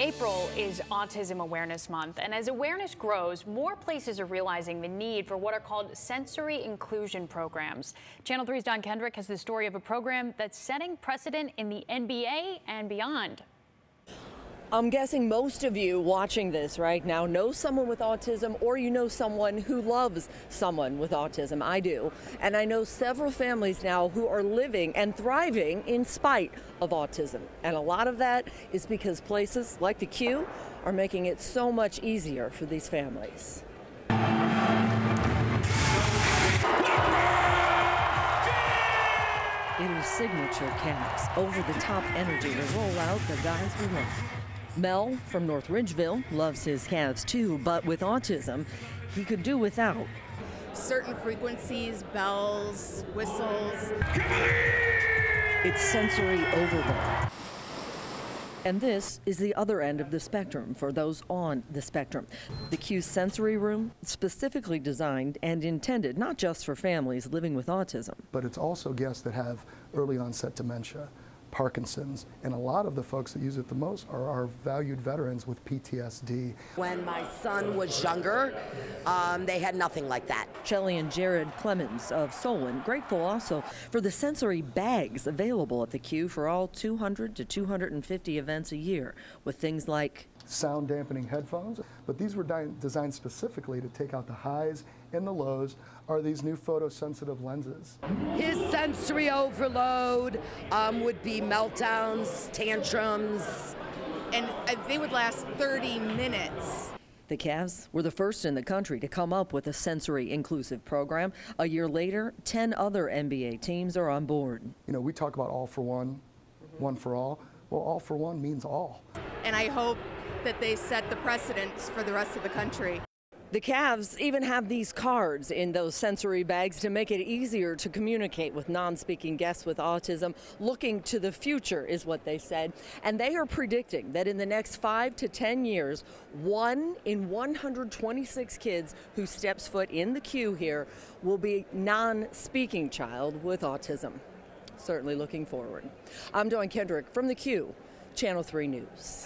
April is Autism Awareness Month, and as awareness grows, more places are realizing the need for what are called sensory inclusion programs. Channel 3's Don Kendrick has the story of a program that's setting precedent in the NBA and beyond. I'm guessing most of you watching this right now know someone with autism, or you know someone who loves someone with autism. I do. And I know several families now who are living and thriving in spite of autism. And a lot of that is because places like the Q are making it so much easier for these families. It is signature Cavs, over-the-top energy to roll out the guys we love. Mel from North Ridgeville loves his Cavs too, but with autism, he could do without certain frequencies, bells, whistles. Cavaliers! It's sensory overload. And this is the other end of the spectrum for those on the spectrum. The Q Sensory Room, specifically designed and intended not just for families living with autism. But it's also guests that have early onset dementia, Parkinson's, and a lot of the folks that use it the most are our valued veterans with PTSD. When my son was younger, they had nothing like that. Shelley and Jared Clemens of Solon grateful also for the sensory bags available at the Q for all 200 to 250 events a year, with things like sound dampening headphones, but these were designed specifically to take out the highs and the lows, are these new photosensitive lenses. His sensory overload would be meltdowns, tantrums. And they would last 30 minutes. The Cavs were the first in the country to come up with a sensory inclusive program. A year later, 10 other NBA teams are on board. You know, we talk about all for one, one for all. Well, all for one means all. And I hope that they set the precedents for the rest of the country. The Cavs even have these cards in those sensory bags to make it easier to communicate with non-speaking guests with autism. Looking to the future is what they said. And they are predicting that in the next 5 to 10 years, 1 in 126 kids who steps foot in the Q here will be non-speaking child with autism. Certainly looking forward. I'm Dawn Kendrick from the Q, Channel 3 News.